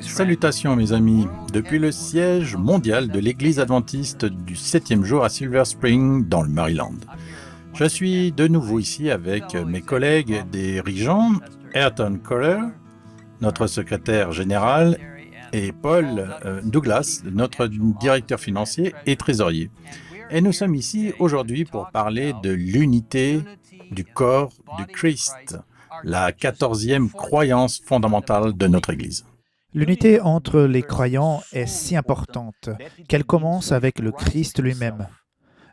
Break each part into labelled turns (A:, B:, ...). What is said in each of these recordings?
A: Salutations mes amis, depuis le siège mondial de l'Église adventiste du 7e jour à Silver Spring dans le Maryland. Je suis de nouveau ici avec mes collègues dirigeants, Ayrton Coller, notre secrétaire général, et Paul Douglas, notre directeur financier et trésorier. Et nous sommes ici aujourd'hui pour parler de l'unité du corps du Christ, la 14e croyance fondamentale de notre Église.
B: L'unité entre les croyants est si importante qu'elle commence avec le Christ lui-même.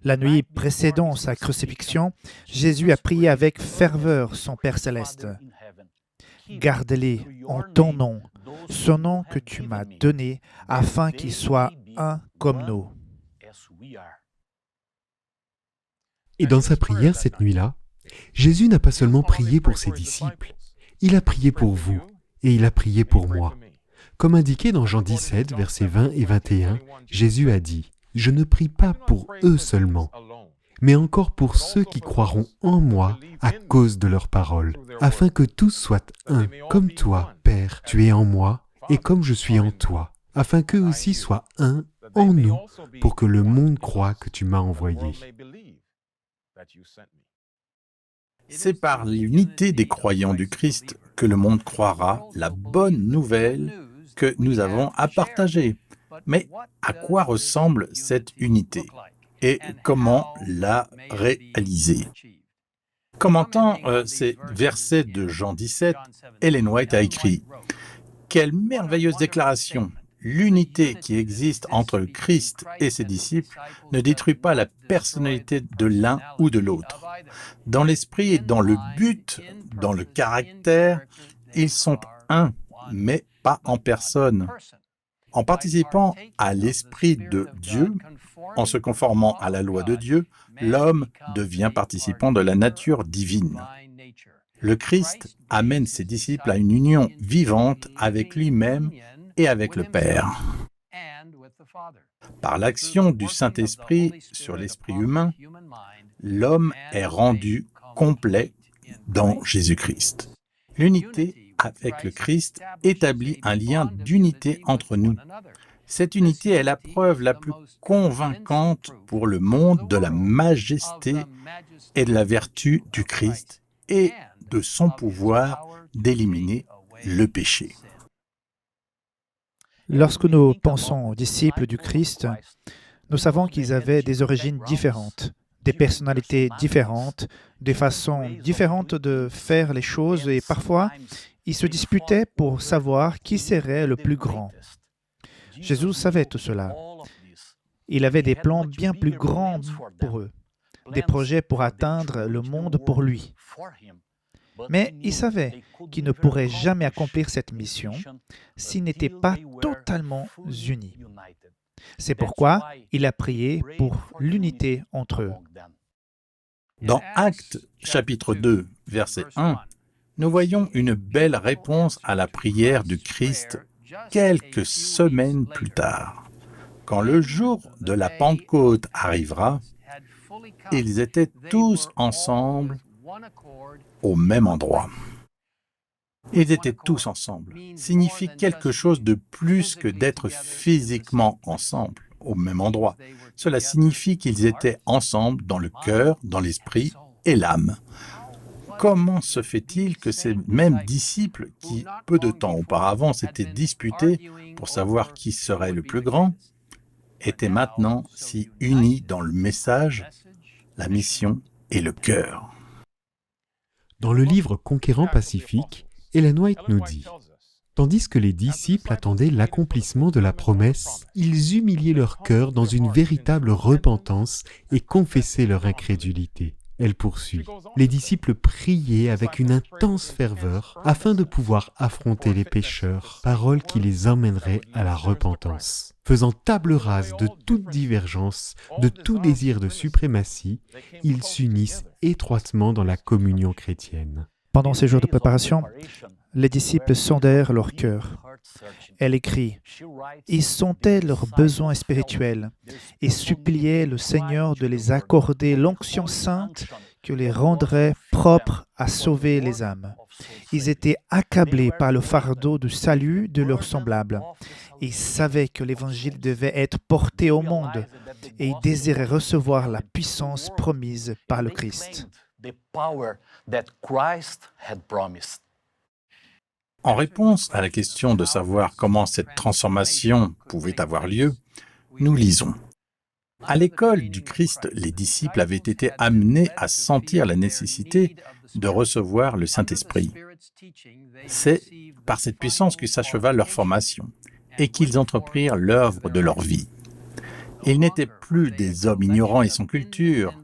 B: La nuit précédant sa crucifixion, Jésus a prié avec ferveur son Père céleste. « Garde-les en ton nom, ce nom que tu m'as donné, afin qu'ils soient un comme nous. »
C: Et dans sa prière cette nuit-là, Jésus n'a pas seulement prié pour ses disciples, il a prié pour vous et il a prié pour moi. Comme indiqué dans Jean 17, versets 20 et 21, Jésus a dit « Je ne prie pas pour eux seulement, mais encore pour ceux qui croiront en moi à cause de leur parole, afin que tous soient un, comme toi, Père, tu es en moi, et comme je suis en toi, afin qu'eux aussi soient un en nous, pour que le monde croie que tu m'as envoyé. »
A: C'est par l'unité des croyants du Christ que le monde croira la bonne nouvelle que nous avons à partager. Mais à quoi ressemble cette unité et comment la réaliser? Commentant ces versets de Jean 17, Ellen White a écrit « Quelle merveilleuse déclaration! L'unité qui existe entre le Christ et ses disciples ne détruit pas la personnalité de l'un ou de l'autre. Dans l'esprit et dans le but, dans le caractère, ils sont un, mais pas en personne. En participant à l'esprit de Dieu, en se conformant à la loi de Dieu, l'homme devient participant de la nature divine. Le Christ amène ses disciples à une union vivante avec lui-même et avec le Père. Par l'action du Saint-Esprit sur l'esprit humain, l'homme est rendu complet dans Jésus-Christ. L'unité avec le Christ établit un lien d'unité entre nous. Cette unité est la preuve la plus convaincante pour le monde de la majesté et de la vertu du Christ et de son pouvoir d'éliminer le péché.
B: Lorsque nous pensons aux disciples du Christ, nous savons qu'ils avaient des origines différentes, des personnalités différentes, des façons différentes de faire les choses et parfois, ils se disputaient pour savoir qui serait le plus grand. Jésus savait tout cela. Il avait des plans bien plus grands pour eux, des projets pour atteindre le monde pour lui. Mais il savait qu'il ne pourrait jamais accomplir cette mission s'ils n'étaient pas totalement unis. C'est pourquoi il a prié pour l'unité entre eux.
A: Dans Actes, chapitre 2, verset 1, nous voyons une belle réponse à la prière du Christ quelques semaines plus tard. Quand le jour de la Pentecôte arrivera, ils étaient tous ensemble au même endroit. Ils étaient tous ensemble signifie quelque chose de plus que d'être physiquement ensemble au même endroit. Cela signifie qu'ils étaient ensemble dans le cœur, dans l'esprit et l'âme. Comment se fait-il que ces mêmes disciples qui, peu de temps auparavant, s'étaient disputés pour savoir qui serait le plus grand, étaient maintenant si unis dans le message, la mission et le cœur?
C: Dans le livre Conquérant Pacifique, Ellen White nous dit « Tandis que les disciples attendaient l'accomplissement de la promesse, ils humiliaient leur cœur dans une véritable repentance et confessaient leur incrédulité. » Elle poursuit « Les disciples priaient avec une intense ferveur afin de pouvoir affronter les pécheurs, parole qui les emmènerait à la repentance. Faisant table rase de toute divergence, de tout désir de suprématie, ils s'unissent étroitement dans la communion chrétienne. »
B: Pendant ces jours de préparation, les disciples sondèrent leur cœur. Elle écrit « Ils sondaient leurs besoins spirituels et suppliaient le Seigneur de les accorder l'onction sainte qui les rendrait propres à sauver les âmes. Ils étaient accablés par le fardeau du salut de leurs semblables. Ils savaient que l'Évangile devait être porté au monde et ils désiraient recevoir la puissance promise par le Christ.
A: En réponse à la question de savoir comment cette transformation pouvait avoir lieu, nous lisons. À l'école du Christ, les disciples avaient été amenés à sentir la nécessité de recevoir le Saint-Esprit. C'est par cette puissance que s'acheva leur formation et qu'ils entreprirent l'œuvre de leur vie. Ils n'étaient plus des hommes ignorants et sans culture.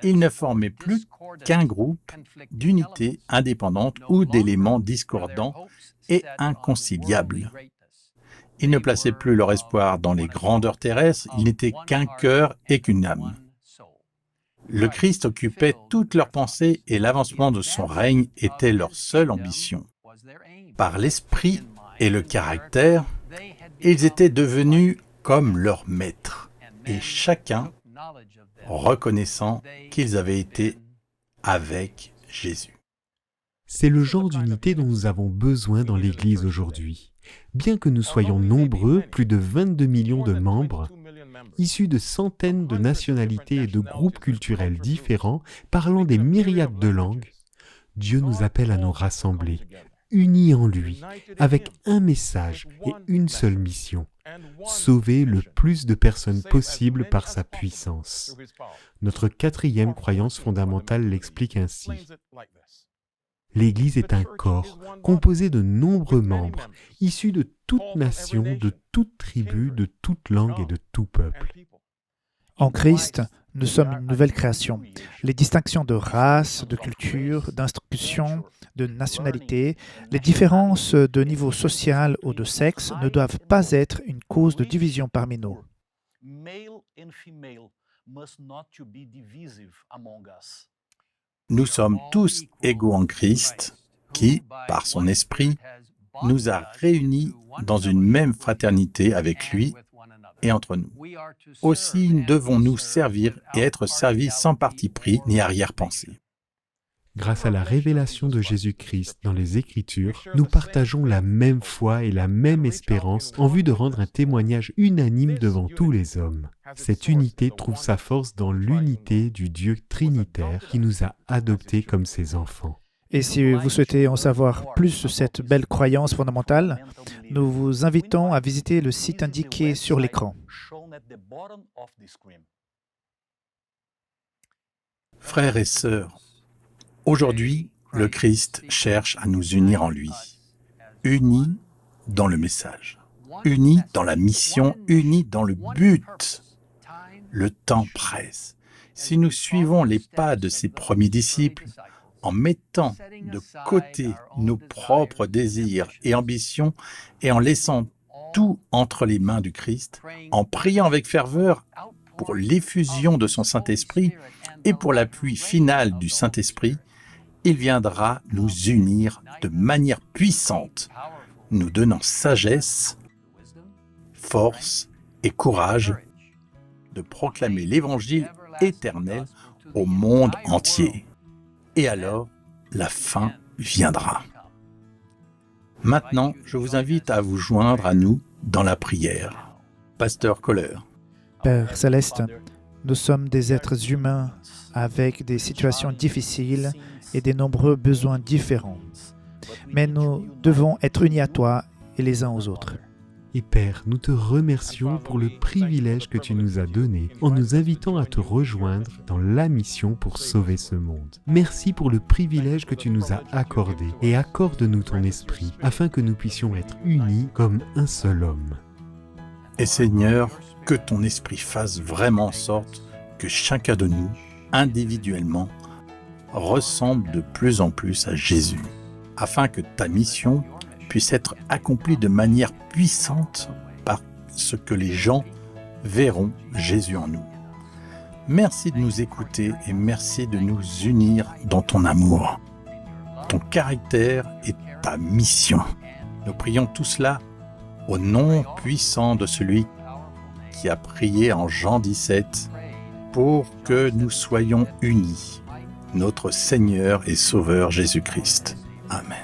A: Ils ne formaient plus qu'un groupe d'unités indépendantes ou d'éléments discordants et inconciliables. Ils ne plaçaient plus leur espoir dans les grandeurs terrestres, ils n'étaient qu'un cœur et qu'une âme. Le Christ occupait toutes leurs pensées et l'avancement de son règne était leur seule ambition. Par l'esprit et le caractère, ils étaient devenus comme leur maître, et chacun reconnaissant qu'ils avaient été avec Jésus.
C: C'est le genre d'unité dont nous avons besoin dans l'Église aujourd'hui. Bien que nous soyons nombreux, plus de 22 millions de membres, issus de centaines de nationalités et de groupes culturels différents, parlant des myriades de langues, Dieu nous appelle à nous rassembler, unis en lui, avec un message et une seule mission, sauver le plus de personnes possible par sa puissance. Notre 4e croyance fondamentale l'explique ainsi. L'Église est un corps composé de nombreux membres, issus de toutes nations, de toutes tribus, de toutes langues et de tout peuple.
B: En Christ, nous sommes une nouvelle création. Les distinctions de race, de culture, d'instruction, de nationalité, les différences de niveau social ou de sexe ne doivent pas être une cause de division parmi nous.
A: Nous sommes tous égaux en Christ, qui, par son esprit, nous a réunis dans une même fraternité avec lui et entre nous. Aussi devons-nous servir et être servis sans parti pris ni arrière-pensée.
C: Grâce à la révélation de Jésus-Christ dans les Écritures, nous partageons la même foi et la même espérance en vue de rendre un témoignage unanime devant tous les hommes. Cette unité trouve sa force dans l'unité du Dieu trinitaire qui nous a adoptés comme ses enfants.
B: Et si vous souhaitez en savoir plus sur cette belle croyance fondamentale, nous vous invitons à visiter le site indiqué sur l'écran.
A: Frères et sœurs, aujourd'hui, le Christ cherche à nous unir en lui, unis dans le message, unis dans la mission, unis dans le but. Le temps presse. Si nous suivons les pas de ces premiers disciples, en mettant de côté nos propres désirs et ambitions et en laissant tout entre les mains du Christ, en priant avec ferveur pour l'effusion de son Saint-Esprit et pour l'appui final du Saint-Esprit, il viendra nous unir de manière puissante, nous donnant sagesse, force et courage de proclamer l'Évangile éternel au monde entier. Et alors, la fin viendra. Maintenant, je vous invite à vous joindre à nous dans la prière. Pasteur Kohler.
B: Père Céleste, nous sommes des êtres humains avec des situations difficiles et des nombreux besoins différents. Mais nous devons être unis à toi et les uns aux autres.
C: Et Père, nous te remercions pour le privilège que tu nous as donné en nous invitant à te rejoindre dans la mission pour sauver ce monde. Merci pour le privilège que tu nous as accordé et accorde-nous ton esprit afin que nous puissions être unis comme un seul homme.
A: Et Seigneur, que ton esprit fasse vraiment en sorte que chacun de nous, individuellement, ressemble de plus en plus à Jésus, afin que ta mission puisse être accomplie de manière puissante parce que les gens verront Jésus en nous. Merci de nous écouter et merci de nous unir dans ton amour, ton caractère et ta mission. Nous prions tout cela au nom puissant de celui qui a prié en Jean 17 pour que nous soyons unis, notre Seigneur et Sauveur Jésus-Christ. Amen.